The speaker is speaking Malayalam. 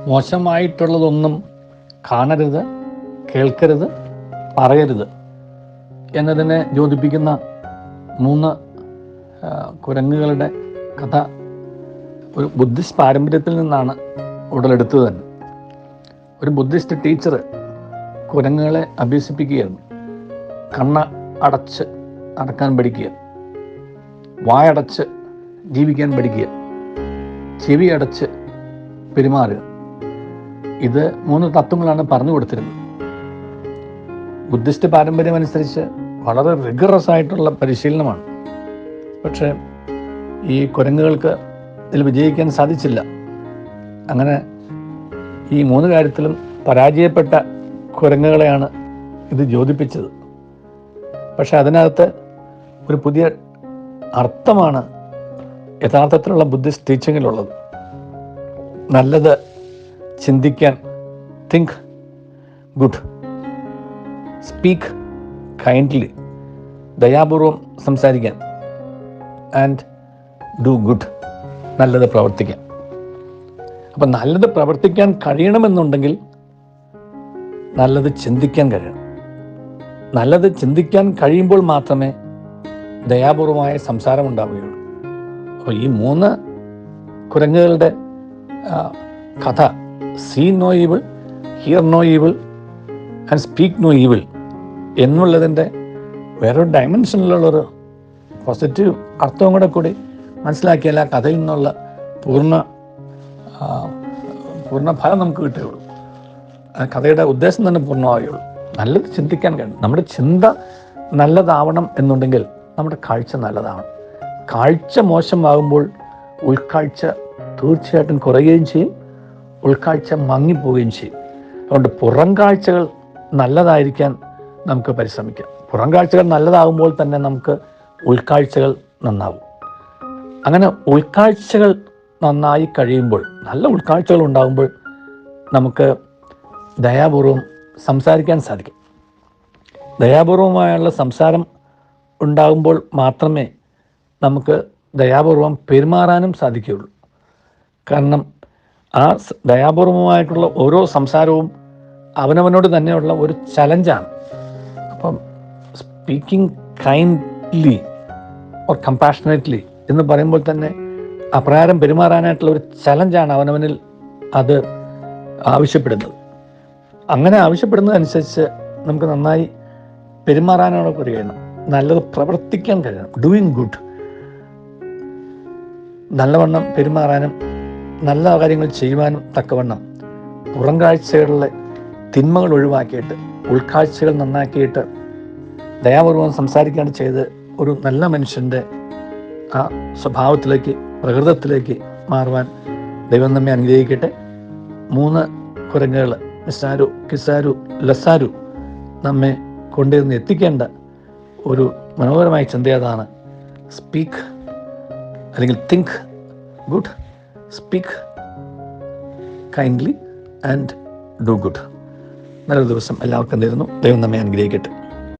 മോശമായിട്ടുള്ളതൊന്നും കാണരുത്, കേൾക്കരുത്, പറയരുത് എന്നതിനെ യോജിപ്പിക്കുന്ന 3 കുരങ്ങുകളുടെ കഥ ഒരു ബുദ്ധിസ്റ്റ് പാരമ്പര്യത്തിൽ നിന്നാണ് ഉടലെടുത്തത് തന്നെ. ഒരു ബുദ്ധിസ്റ്റ് ടീച്ചർ കുരങ്ങുകളെ അഭ്യസിപ്പിക്കുകയായിരുന്നു. കണ്ണ് അടച്ച് നടക്കാൻ പഠിക്കുക, വായടച്ച് ജീവിക്കാൻ പഠിക്കുക, ചെവി അടച്ച് പെരുമാറുക. ഇത് 3 തത്വങ്ങളാണ് പറഞ്ഞു കൊടുത്തിരുന്നത്. ബുദ്ധിസ്റ്റ് പാരമ്പര്യം അനുസരിച്ച് വളരെ റിഗറസ് ആയിട്ടുള്ള പരിശീലനമാണ്. പക്ഷേ ഈ കുരങ്ങുകൾക്ക് ഇതിൽ വിജയിക്കാൻ സാധിച്ചില്ല. അങ്ങനെ ഈ 3 കാര്യത്തിലും പരാജയപ്പെട്ട കുരങ്ങുകളെയാണ് ഇത് യോജിപ്പിച്ചത്. പക്ഷെ അതിനകത്ത് ഒരു പുതിയ അർത്ഥമാണ് യഥാർത്ഥത്തിലുള്ള ബുദ്ധിസ്റ്റ് ടീച്ചിങ്ങിലുള്ളത്. നല്ലത് ചിന്തിക്കാൻ, തിങ്ക് ഗുഡ്, സ്പീക്ക് കൈൻഡ്ലി, ദയാപൂർവം സംസാരിക്കാൻ, ആൻഡ് ഡു ഗുഡ്, നല്ലത് പ്രവർത്തിക്കാൻ. അപ്പം നല്ലത് പ്രവർത്തിക്കാൻ കഴിയണമെന്നുണ്ടെങ്കിൽ നല്ലത് ചിന്തിക്കാൻ കഴിയണം. നല്ലത് ചിന്തിക്കാൻ കഴിയുമ്പോൾ മാത്രമേ ദയാപൂർവമായ സംസാരം ഉണ്ടാവുകയുള്ളൂ. അപ്പോൾ ഈ 3 കുരങ്ങുകളുടെ കഥ, see no evil, hear no evil and speak no evil എന്നുള്ളതിൻ്റെ വേറൊരു ഡയമെൻഷനിലുള്ളൊരു പോസിറ്റീവ് അർത്ഥവും കൂടി മനസ്സിലാക്കിയാൽ ആ കഥയിൽ നിന്നുള്ള പൂർണ്ണ ഫലം നമുക്ക് കിട്ടുകയുള്ളൂ. ആ കഥയുടെ ഉദ്ദേശം തന്നെ പൂർണ്ണമാവുകയുള്ളൂ. നല്ലത് ചിന്തിക്കാൻ കഴിയും. നമ്മുടെ ചിന്ത നല്ലതാവണം എന്നുണ്ടെങ്കിൽ നമ്മുടെ കാഴ്ച നല്ലതാവണം. കാഴ്ച മോശമാകുമ്പോൾ ഉൾക്കാഴ്ച തീർച്ചയായിട്ടും കുറയുകയും ചെയ്യും, ഉൾക്കാഴ്ച മങ്ങിപ്പോവുകയും ചെയ്യും. അതുകൊണ്ട് പുറം കാഴ്ചകൾ നല്ലതായിരിക്കാൻ നമുക്ക് പരിശ്രമിക്കാം. പുറം കാഴ്ചകൾ നല്ലതാകുമ്പോൾ തന്നെ നമുക്ക് ഉൾക്കാഴ്ചകൾ നന്നാവും. അങ്ങനെ ഉൾക്കാഴ്ചകൾ നന്നായി കഴിയുമ്പോൾ, നല്ല ഉൾക്കാഴ്ചകൾ ഉണ്ടാകുമ്പോൾ നമുക്ക് ദയാപൂർവം സംസാരിക്കാൻ സാധിക്കും. ദയാപൂർവമായുള്ള സംസാരം ഉണ്ടാകുമ്പോൾ മാത്രമേ നമുക്ക് ദയാപൂർവം പെരുമാറാനും സാധിക്കുകയുള്ളൂ. കാരണം ആ ദയാപൂർവമായിട്ടുള്ള ഓരോ സംസാരവും അവനവനോട് തന്നെയുള്ള ഒരു ചലഞ്ചാണ്. അപ്പം സ്പീക്കിംഗ് കൈൻഡ്ലി ഓർ കമ്പാഷനേറ്റ്ലി എന്ന് പറയുമ്പോൾ തന്നെ അപ്രകാരം പെരുമാറാനായിട്ടുള്ള ഒരു ചലഞ്ചാണ് അവനവനിൽ അത് ആവശ്യപ്പെടുന്നത്. അങ്ങനെ ആവശ്യപ്പെടുന്നതനുസരിച്ച് നമുക്ക് നന്നായി പെരുമാറാനാണ് കഴിയണം. നല്ലത് പ്രവർത്തിക്കാൻ കഴിയണം, ഡൂയിങ് ഗുഡ്. നല്ലവണ്ണം പെരുമാറാനും നല്ല കാര്യങ്ങൾ ചെയ്യുവാനും തക്കവണ്ണം പുറം കാഴ്ചകളിലെ തിന്മകൾ ഒഴിവാക്കിയിട്ട് ഉൾക്കാഴ്ചകൾ നന്നാക്കിയിട്ട് ദയാപൂർവം സംസാരിക്കാണ്ട് ചെയ്ത് ഒരു നല്ല മനുഷ്യൻ്റെ ആ സ്വഭാവത്തിലേക്ക്, പ്രകൃതത്തിലേക്ക് മാറുവാൻ ദൈവം നമ്മെ അനുഗ്രഹിക്കട്ടെ. 3 കുരങ്ങുകൾ നിസാരു, കിസാരു, ലസാരു നമ്മെ കൊണ്ടുവന്ന് എത്തിക്കേണ്ട ഒരു മനോഹരമായ ചിന്ത അതാണ്. സ്പീക്ക് അല്ലെങ്കിൽ think good, speak kindly and do good. നല്ലൊരു ദിവസം എല്ലാവർക്കും തരുന്നു. ദൈവം നമ്മെ അനുഗ്രഹിക്കട്ടെ.